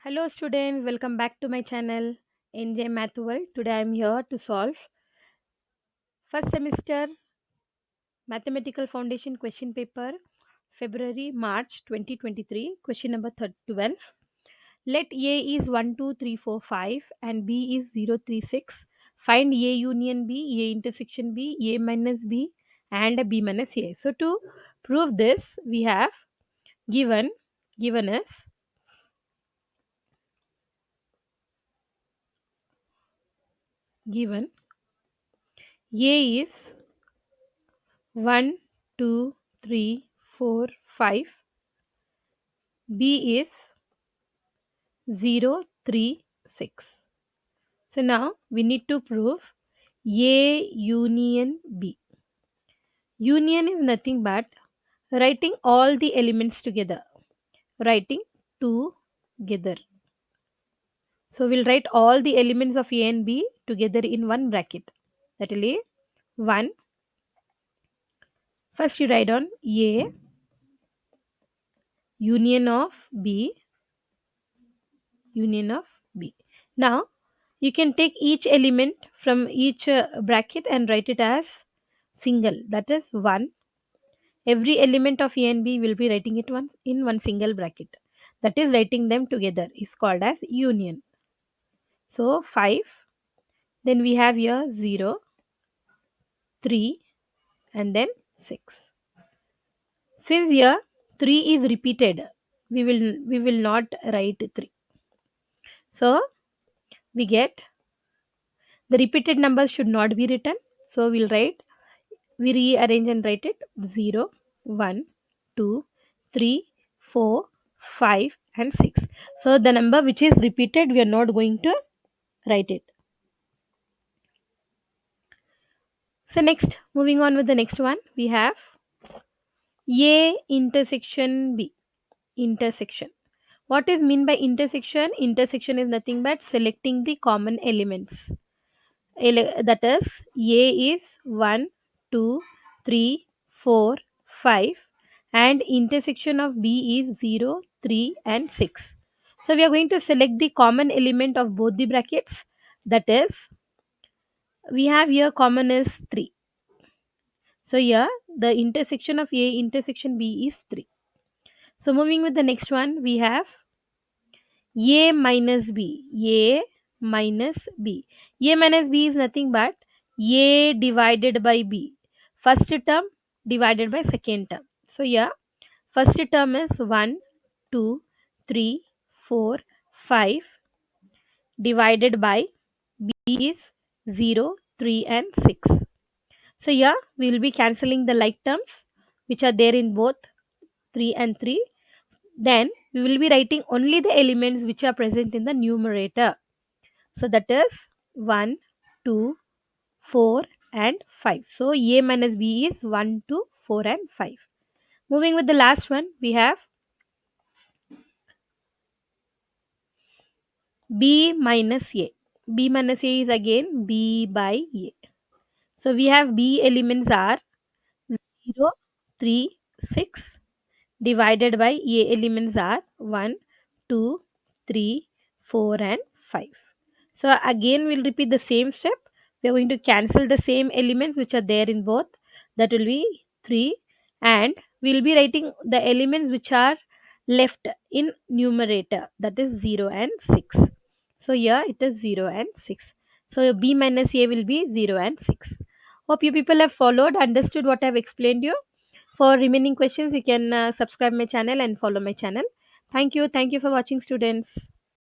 Hello students, welcome back to my channel NJ Math World. Today I am here to solve first semester mathematical foundation question paper February March 2023, question number 12. Let A is 1 2 3 4 5 and B is 0 3 6. Find A union B, A intersection B, A minus B and B minus A. So to prove this we have given given us given A is 1, 2, 3, 4, 5. B is 0, 3, 6. So now we need to prove A union B. Union is nothing but writing all the elements together. Writing together. So we'll write all the elements of A and B together in one bracket. That will be 1. First you write on A union of B union of B. Now you can take each element from each bracket and write it as single, that is 1. Every element of A and B will be writing it one in one single bracket, that is writing them together is called as union. So 5, then we have here 0, 3 and then 6. Since here 3 is repeated, we will not write 3. So we get the repeated numbers should not be written. So we rearrange and write it 0, 1, 2, 3, 4, 5 and 6. So the number which is repeated we are not going to write it. So next, moving on with the next one, we have A intersection B. Intersection. What is mean by intersection? Intersection is nothing but selecting the common elements. That is A is 1, 2, 3, 4, 5 and intersection of B is 0, 3 and 6. So we are going to select the common element of both the brackets, that is we have here common is 3. So here the intersection of A intersection B is 3. So moving with the next one, we have A minus B. A minus B. A minus B is nothing but A divided by B. First term divided by second term. So here first term is 1, 2, 3, 4, 5 divided by B is 0, 3 and 6. So here we will be cancelling the like terms which are there in both 3 and 3. Then we will be writing only the elements which are present in the numerator. So that is 1, 2, 4 and 5. So A minus B is 1, 2, 4 and 5. Moving with the last one, we have B minus A. B minus A is again B by A. So we have B elements are 0, 3, 6 divided by A elements are 1, 2, 3, 4 and 5. So again we'll repeat the same step. We are going to cancel the same elements which are there in both. That will be 3 and we'll be writing the elements which are left in numerator, that is 0 and 6. So here it is 0 and 6. So B minus A will be 0 and 6. Hope you people have followed, understood what I have explained you. For remaining questions, you can subscribe my channel and follow my channel. Thank you. Thank you for watching, students.